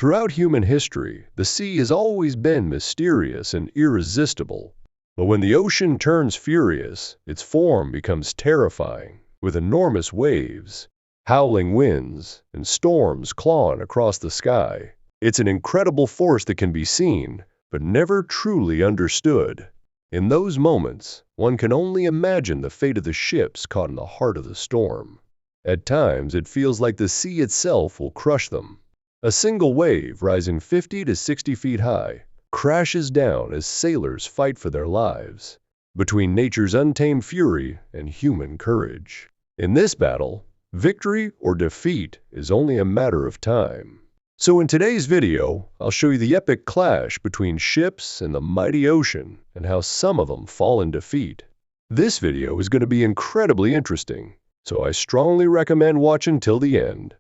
Throughout human history, the sea has always been mysterious and irresistible. But when the ocean turns furious, its form becomes terrifying, with enormous waves, howling winds, and storms clawing across the sky. It's an incredible force that can be seen, but never truly understood. In those moments, one can only imagine the fate of the ships caught in the heart of the storm. At times, it feels like the sea itself will crush them. A single wave, rising 50 to 60 feet high, crashes down as sailors fight for their lives, between nature's untamed fury and human courage. In this battle, victory or defeat is only a matter of time. So in today's video, I'll show you the epic clash between ships and the mighty ocean and how some of them fall in defeat. This video is going to be incredibly interesting, so I strongly recommend watching till the end.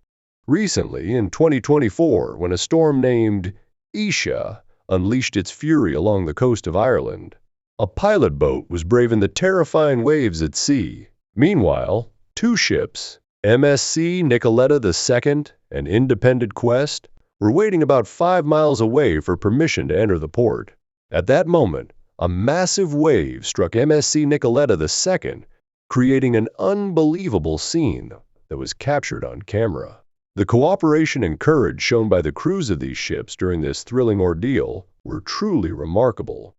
Recently, in 2024, when a storm named Isha unleashed its fury along the coast of Ireland, a pilot boat was braving the terrifying waves at sea. Meanwhile, two ships, MSC Nicoletta II and Independent Quest, were waiting about 5 miles away for permission to enter the port. At that moment, a massive wave struck MSC Nicoletta II, creating an unbelievable scene that was captured on camera. The cooperation and courage shown by the crews of these ships during this thrilling ordeal were truly remarkable.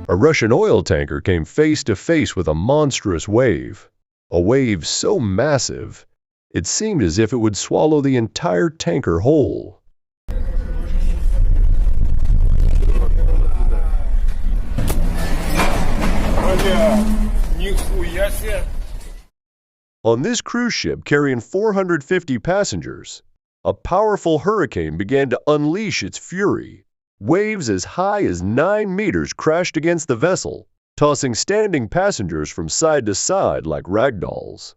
A Russian oil tanker came face to face with a monstrous wave. A wave so massive, it seemed as if it would swallow the entire tanker whole. On this cruise ship carrying 450 passengers, a powerful hurricane began to unleash its fury. Waves as high as 9 meters crashed against the vessel, tossing standing passengers from side to side like ragdolls.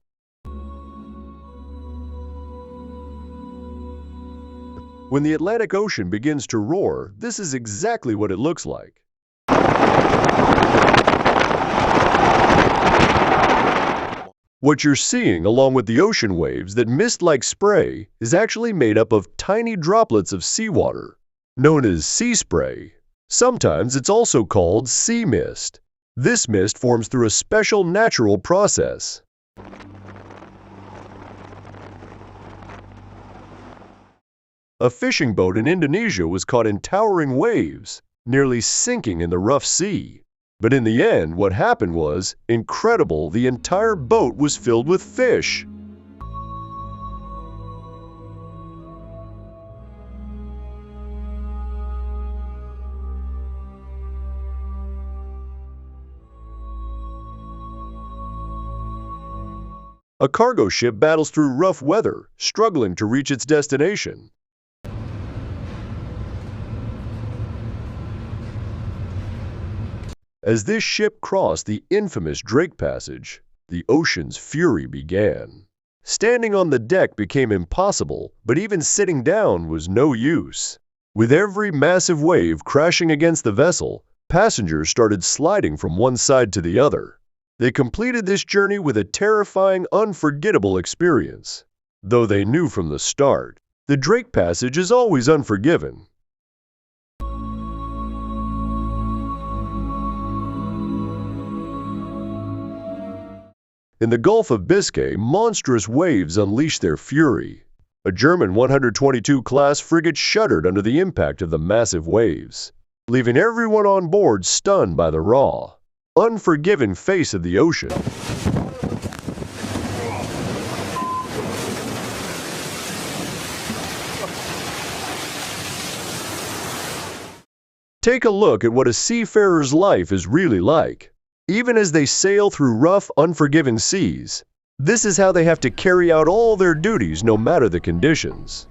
When the Atlantic Ocean begins to roar, this is exactly what it looks like. What you're seeing, along with the ocean waves that mist like spray, is actually made up of tiny droplets of seawater, known as sea spray. Sometimes it's also called sea mist. This mist forms through a special natural process. A fishing boat in Indonesia was caught in towering waves, nearly sinking in the rough sea. But in the end, what happened was incredible. The entire boat was filled with fish. A cargo ship battles through rough weather, struggling to reach its destination. As this ship crossed the infamous Drake Passage, the ocean's fury began. Standing on the deck became impossible, but even sitting down was no use. With every massive wave crashing against the vessel, passengers started sliding from one side to the other. They completed this journey with a terrifying, unforgettable experience. Though they knew from the start, the Drake Passage is always unforgiving. In the Gulf of Biscay, monstrous waves unleashed their fury. A German 122-class frigate shuddered under the impact of the massive waves, leaving everyone on board stunned by the raw, unforgiving face of the ocean. Take a look at what a seafarer's life is really like. Even as they sail through rough, unforgiving seas, this is how they have to carry out all their duties no matter the conditions.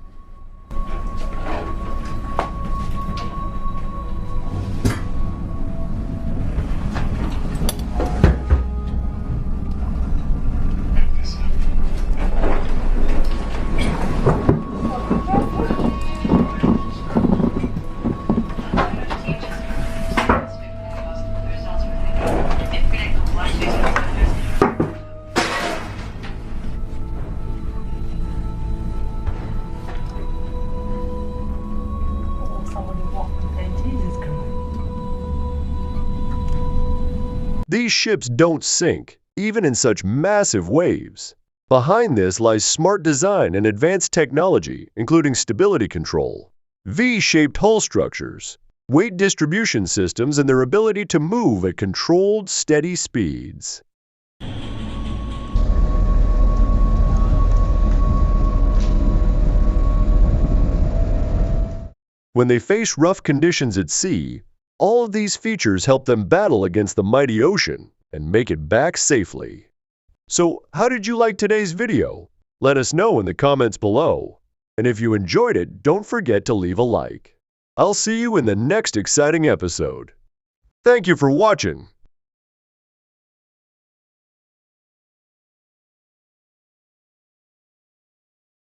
These ships don't sink, even in such massive waves. Behind this lies smart design and advanced technology, including stability control, V-shaped hull structures, weight distribution systems, and their ability to move at controlled, steady speeds. When they face rough conditions at sea, all of these features help them battle against the mighty ocean and make it back safely. So, how did you like today's video? Let us know in the comments below. And if you enjoyed it, don't forget to leave a like. I'll see you in the next exciting episode. Thank you for watching.